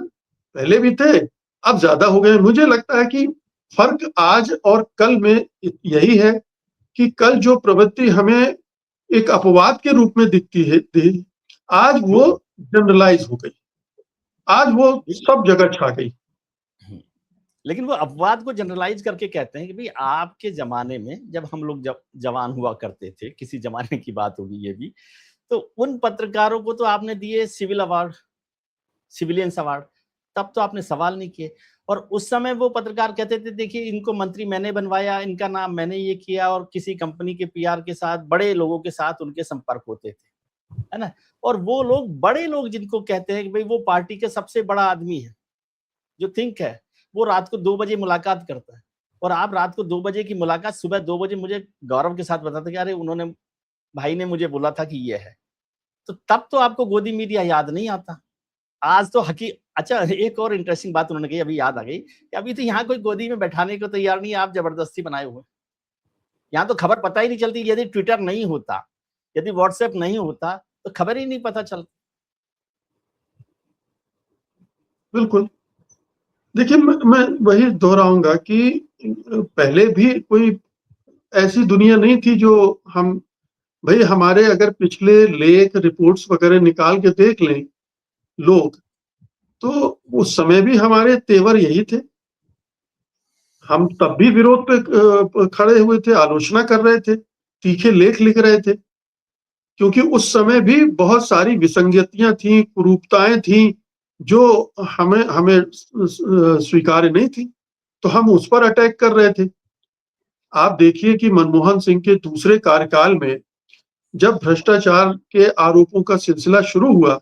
पहले भी थे, अब ज्यादा हो गए। मुझे लगता है कि फर्क आज और कल में यही है कि कल जो प्रवृत्ति हमें एक अपवाद के रूप में दिखती है थी, आज वो जनरलाइज हो गई, आज वो सब जगह छा गई। लेकिन वो अपवाद को जनरलाइज करके कहते हैं कि भाई आपके जमाने में जब हम लोग जवान हुआ करते थे, किसी जमाने की बात होगी ये भी, तो उन पत्रकारों को तो आपने दिए सिविल अवार्ड, सिविलियंस अवार्ड, तब तो आपने सवाल नहीं किए। और उस समय वो पत्रकार कहते थे देखिए इनको मंत्री मैंने बनवाया, इनका नाम मैंने ये किया, और किसी कंपनी के पीआर के साथ, बड़े लोगों के साथ उनके संपर्क होते थे, है ना। और वो लोग, बड़े लोग जिनको कहते हैं कि भाई वो पार्टी के सबसे बड़ा आदमी है, जो थिंक है, वो रात को 2 बजे मुलाकात करता है, और आप रात को 2 बजे की मुलाकात सुबह 2 बजे मुझे गौरव के साथ बताते कि अरे उन्होंने, भाई ने मुझे बोला था कि ये है। तो तब तो आपको गोदी मीडिया याद नहीं आता। आज तो अच्छा, एक और इंटरेस्टिंग बात उन्होंने कही, अभी याद आ गई कि अभी तो यहाँ कोई गोदी में बैठाने को तैयार नहीं है, आप जबरदस्ती बनाए हुए। यहाँ तो खबर पता ही नहीं चलती, यदि ट्विटर नहीं होता, यदि व्हाट्सएप नहीं होता तो खबर ही नहीं पता चलती। बिल्कुल। देखिए, मैं वही दोहराऊंगा कि पहले भी कोई ऐसी दुनिया नहीं थी जो हम, भाई हमारे अगर पिछले लेख रिपोर्ट्स वगैरह निकाल के देख लें लोग, तो उस समय भी हमारे तेवर यही थे। हम तब भी विरोध पे खड़े हुए थे, आलोचना कर रहे थे, तीखे लेख लिख रहे थे, क्योंकि उस समय भी बहुत सारी विसंगतियां थी, कुरूपताएं थी, जो हमें हमें स्वीकार्य नहीं थी, तो हम उस पर अटैक कर रहे थे। आप देखिए कि मनमोहन सिंह के दूसरे कार्यकाल में जब भ्रष्टाचार के आरोपों का सिलसिला शुरू हुआ,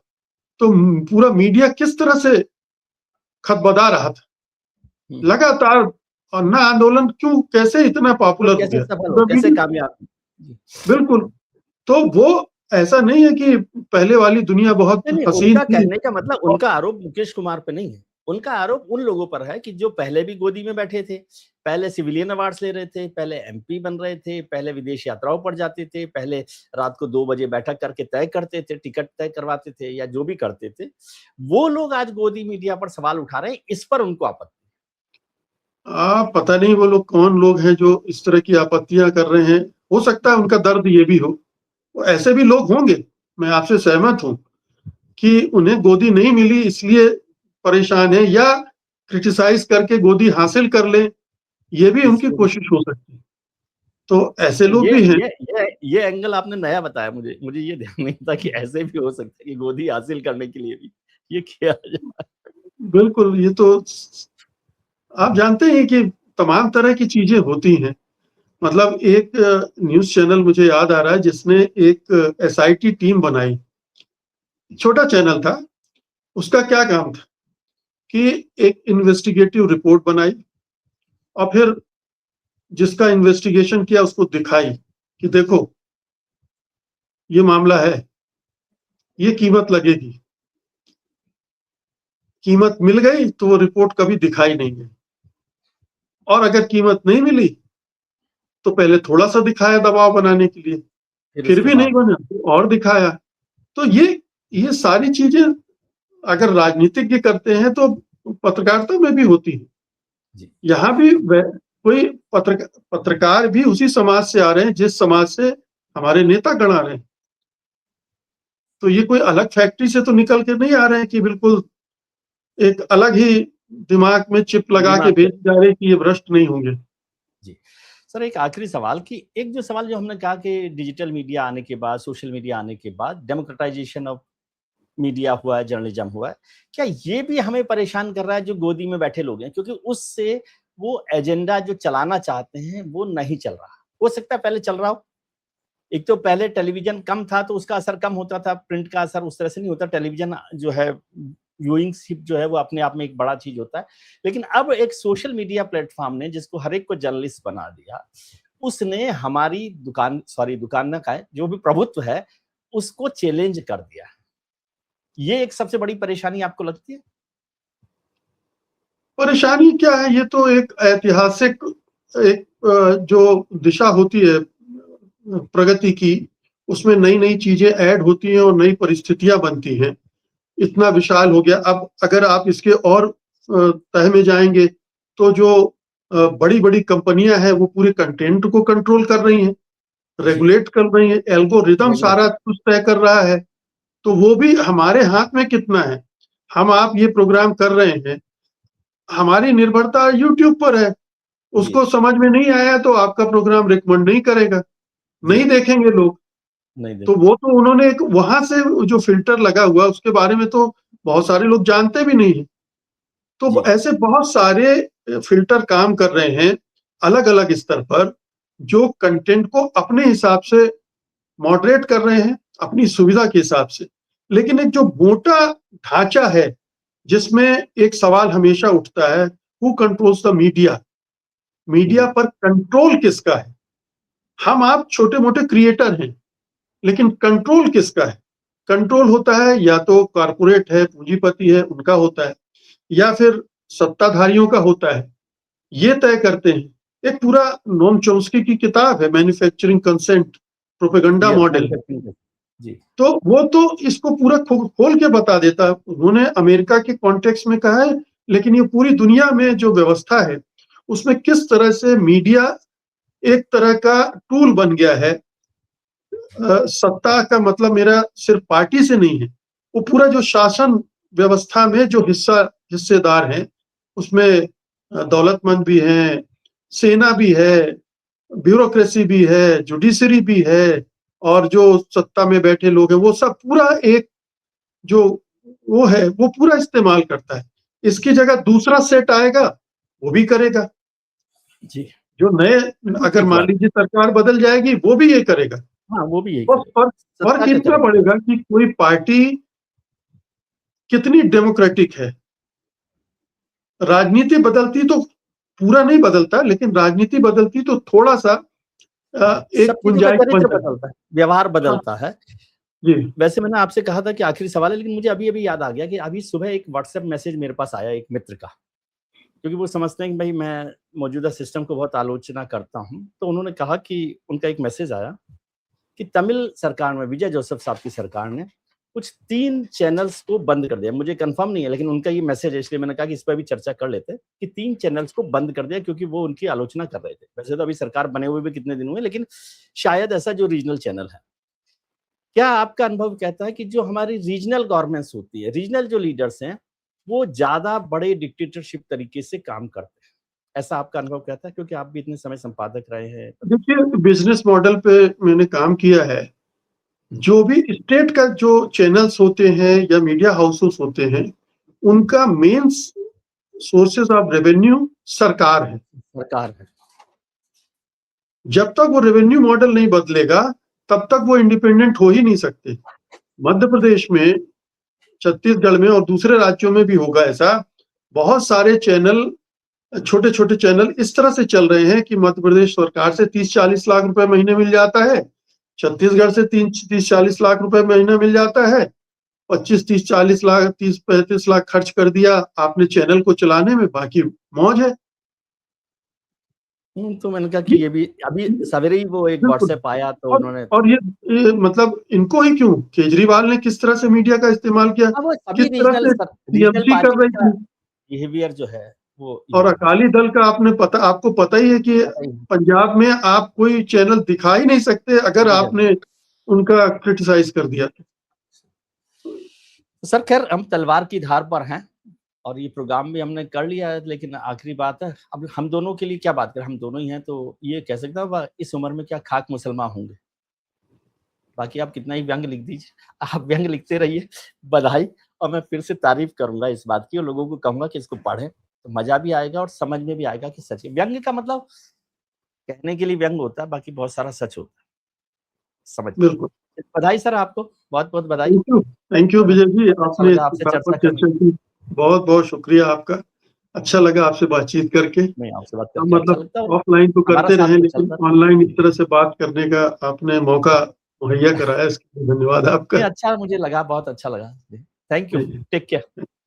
तो पूरा मीडिया किस तरह से खतबदा रहा था लगातार। और ना आंदोलन क्यों, कैसे इतना पॉपुलर हो कैसे गया सफल हो, पूरा कैसे मीडिया। कामयाब। बिल्कुल। तो वो ऐसा नहीं है कि पहले वाली दुनिया बहुत नहीं, हसीन उनका थी। कहने का मतलब, उनका आरोप मुकेश कुमार पे नहीं है, उनका आरोप उन लोगों पर है कि जो पहले भी गोदी में बैठे थे, पहले सिविलियन अवार्ड्स ले रहे थे, पहले एमपी बन रहे थे, पहले विदेश यात्राओं पर जाते थे, पहले रात को 2 बजे बैठक करके तय करते थे, टिकट तय करवाते थे या जो भी करते थे, वो लोग आज गोदी मीडिया पर सवाल उठा रहे हैं, इस पर उनको आपत्ति। पता नहीं वो लोग कौन लोग हैं जो इस तरह की आपत्तियां कर रहे हैं। हो सकता है उनका दर्द ये भी हो, ऐसे भी लोग होंगे, मैं आपसे सहमत हूं कि उन्हें गोदी नहीं मिली इसलिए परेशान है, या क्रिटिसाइज करके गोदी हासिल कर ले, ये भी उनकी इसको कोशिश हो सकती है। तो ऐसे लोग ये भी हैं। ये ये एंगल आपने नया बताया मुझे, मुझे ये ध्यान नहीं था कि ऐसे भी हो सकता है कि गोदी हासिल करने के लिए भी ये किया जाए। बिल्कुल, ये तो आप जानते हैं कि तमाम तरह की चीजें होती हैं। मतलब एक न्यूज़ चैनल मुझे याद आ रहा है जिसने एक एसआईटी टीम बनाई। छोटा चैनल था, उसका क्या काम था कि एक इन्वेस्टिगेटिव रिपोर्ट बनाई और फिर जिसका इन्वेस्टिगेशन किया उसको दिखाई कि देखो ये मामला है, ये कीमत लगेगी। कीमत मिल गई तो वो रिपोर्ट कभी दिखाई नहीं गई, और अगर कीमत नहीं मिली तो पहले थोड़ा सा दिखाया दबाव बनाने के लिए, फिर फिर उसके भी नहीं बाद बना तो और दिखाया। तो ये सारी चीजें अगर राजनीतिज्ञ करते हैं तो पत्रकारिता में भी होती है। जी। यहाँ भी कोई पत्रकार भी उसी समाज से आ रहे हैं जिस समाज से हमारे नेता गण आ रहे हैं। तो ये कोई अलग फैक्ट्री से तो निकल के नहीं आ रहे हैं कि बिल्कुल एक अलग ही दिमाग में चिप लगा के दिमाग भेज पे। जा रहे हैं कि ये भ्रष्ट नहीं होंगे। जी। सर, एक आखिरी सवाल कि एक जो सवाल जो हमने कहा कि डिजिटल मीडिया आने के बाद, सोशल मीडिया आने के बाद डेमोक्रेटाइजेशन ऑफ मीडिया हुआ है, जर्नलिज्म हुआ है। क्या ये भी हमें परेशान कर रहा है जो गोदी में बैठे लोग हैं? क्योंकि उससे वो एजेंडा जो चलाना चाहते हैं वो नहीं चल रहा। हो सकता है पहले चल रहा हो। एक तो पहले टेलीविज़न कम था तो उसका असर कम होता था, प्रिंट का असर उस तरह से नहीं होता। टेलीविज़न जो है, व्यूइंगशिप जो है वो अपने आप में एक बड़ा चीज़ होता है। लेकिन अब एक सोशल मीडिया प्लेटफ़ॉर्म ने जिसको हर एक को जर्नलिस्ट बना दिया, उसने हमारी दुकान ना कहें, जो भी प्रभुत्व है, उसको चैलेंज कर दिया। ये एक सबसे बड़ी परेशानी आपको लगती है? परेशानी क्या है, ये तो एक ऐतिहासिक एक जो दिशा होती है प्रगति की, उसमें नई नई चीजें ऐड होती हैं और नई परिस्थितियां बनती हैं। इतना विशाल हो गया। अब अगर आप इसके और तह में जाएंगे तो जो बड़ी बड़ी कंपनियां हैं वो पूरे कंटेंट को कंट्रोल कर रही हैं, जी। रेगुलेट कर रही हैं, एल्गोरिदम सारा रेगुलेटर। कुछ तय कर रहा है। तो वो भी हमारे हाथ में कितना है। हम आप ये प्रोग्राम कर रहे हैं, हमारी निर्भरता यूट्यूब पर है। जी, उसको समझ में नहीं आया तो आपका प्रोग्राम रिकमेंड नहीं करेगा, नहीं जी, देखेंगे लोग। नहीं तो देखेंगे। वो तो उन्होंने एक वहां से जो फिल्टर लगा हुआ उसके बारे में तो बहुत सारे लोग जानते भी नहीं है। तो जी, ऐसे बहुत सारे फिल्टर काम कर रहे हैं अलग अलग स्तर पर, जो कंटेंट को अपने हिसाब से मॉडरेट कर रहे हैं अपनी सुविधा के हिसाब से। लेकिन एक जो मोटा ढांचा है जिसमें एक सवाल हमेशा उठता है, who controls the media. Media हुँ, पर कंट्रोल किसका है। हम आप छोटे मोटे क्रिएटर हैं, लेकिन कंट्रोल किसका है। कंट्रोल होता है या तो कारपोरेट है, पूंजीपति है, उनका होता है, या फिर सत्ताधारियों का होता है, ये तय करते हैं। एक पूरा नोम चॉम्स्की की किताब है, manufacturing consent propaganda yes, model. Manufacturing जी। तो वो तो इसको पूरा खोल के बता देता है। उन्होंने अमेरिका के कॉन्टेक्स्ट में कहा है, लेकिन ये पूरी दुनिया में जो व्यवस्था है उसमें किस तरह से मीडिया एक तरह का टूल बन गया है। सत्ता का मतलब मेरा सिर्फ पार्टी से नहीं है, वो पूरा जो शासन व्यवस्था में जो हिस्सेदार हैं, उसमें दौलतमंद भी हैं, सेना भी है, ब्यूरोक्रेसी भी है, जुडिशरी भी है, और जो सत्ता में बैठे लोग हैं वो सब पूरा एक जो वो है वो पूरा इस्तेमाल करता है। इसकी जगह दूसरा सेट आएगा, वो भी करेगा। जी, जो नए, बिल्कुल अगर ठीक मान बात। लीजिए सरकार बदल जाएगी, वो भी ये करेगा। हाँ, वो भी यही बस करेगा। फर्क सत्ता फर्क का इतना चरित्र है। पड़ेगा कि कोई पार्टी कितनी डेमोक्रेटिक है। राजनीति बदलती तो पूरा नहीं बदलता, लेकिन राजनीति बदलती तो थोड़ा सा एक सब चीज़ों का गुंजाइश बन चरित्र जाती बदलता है, व्यवहार है। हाँ, बदलता है। जी। वैसे मैंने आपसे कहा था कि आखिरी सवाल है, लेकिन मुझे अभी-अभी याद आ गया कि अभी सुबह एक व्हाट्सएप मैसेज मेरे पास आया एक मित्र का, क्योंकि वो समझते हैं कि भई मैं मौजूदा सिस्टम को बहुत आलोचना करता हूँ। तो उन्होंने कहा कि उनका एक मैसेज आया कि तमिल सरकार में विजय जोसेफ साहब की सरकार ने कुछ 3 चैनल्स को बंद कर दिया। मुझे कन्फर्म नहीं है, लेकिन उनका ये मैसेज है, इसलिए मैंने कहा कि इस पे भी चर्चा कर लेते हैं कि 3 चैनल्स को बंद कर दिया क्योंकि वो उनकी आलोचना कर रहे थे। वैसे तो अभी सरकार बने हुए भी कितने दिन हुए, लेकिन शायद ऐसा जो रीजनल चैनल है। क्या आपका अनुभव कहता है कि जो हमारी रीजनल गवर्नमेंट्स होती है, रीजनल जो लीडर्स हैं, वो ज़्यादा बड़े डिक्टेटरशिप तरीके से काम करते हैं? ऐसा आपका अनुभव कहता है? क्योंकि आप भी इतने समय संपादक रहे हैं। देखिए, बिजनेस मॉडल पे मैंने काम किया है। जो भी स्टेट का जो चैनल्स होते हैं या मीडिया हाउसेस होते हैं, उनका मेन सोर्सेस ऑफ रेवेन्यू सरकार है। सरकार है। जब तक वो रेवेन्यू मॉडल नहीं बदलेगा, तब तक वो इंडिपेंडेंट हो ही नहीं सकते। मध्य प्रदेश में, छत्तीसगढ़ में और दूसरे राज्यों में भी होगा ऐसा। बहुत सारे चैनल, छोटे-छोटे चैनल इस तरह से चल रहे हैं कि मध्य प्रदेश सरकार से 30-40 लाख रुपए महीने मिल जाता है। छत्तीसगढ़ से 30-40 लाख रुपए महीना मिल जाता है। 25-30-40 लाख, 30-35 लाख खर्च कर दिया आपने चैनल को चलाने में, बाकी मौज है। तो मैंने कहा कि ये ये भी अभी सवेरे ही वो एक बिल्कुल। व्हाट्सएप आया तो और उन्होंने और ये मतलब इनको ही क्यों, केजरीवाल ने किस तरह से मीडिया का इस्तेमाल किया, हाँ, वो किस सभी तरह से रीजनल टीएमसी कर पार्टीज़ रही का थी। बिहेवियर जो है वो और यही है। अकाली दल का आपको पता ही है कि पता ही है, पंजाब में आप कोई चैनल दिखा ही नहीं सकते अगर नहीं कर आपने उनका क्रिटिसाइज कर दिया। सर खैर हम तलवार की धार पर हैं और ये प्रोग्राम भी हमने कर लिया है, लेकिन आखिरी बात है, अब हम दोनों के लिए क्या बात करें, हम दोनों ही हैं, तो ये कह सकता हूँ इस उम्र में क्या खाक मुसलमान होंगे। बाकी आप कितना ही व्यंग लिख दीजिए, आप व्यंग लिखते रहिए, बधाई। और मैं फिर से तारीफ़ करूँगा इस बात की और लोगों को कहूँगा कि इसको पढ़ें, तो मज़ा भी आएगा और समझ में भी आएगा कि सच है। व्यंग का मतलब कहने के लिए व्यंग होता है, बाकी बहुत सारा सच होता है, समझ बिल्कुल। बधाई सर आपको, बहुत-बहुत बधाई। थैंक यू विजय जी, बहुत अच्छा आपने लगा इस आपसे बात पर चर्चा करके। चर्चा की। बहुत-बहुत शुक्रिया आपका। अच्छा लगा आपसे बातचीत करके। नहीं, आपसे बात हम करके अच्छा मतलब लगता है और ऑफलाइन तो हमारा करते साथ रहे, तो लेकिन चलता ऑनलाइन इस तरह से बात करने का आपने मौका मुहैया कराया, इसके लिए धन्यवाद आपका। नहीं, अच्छा मुझे लगा, बहुत अच्छा लगा। Thank you, take care.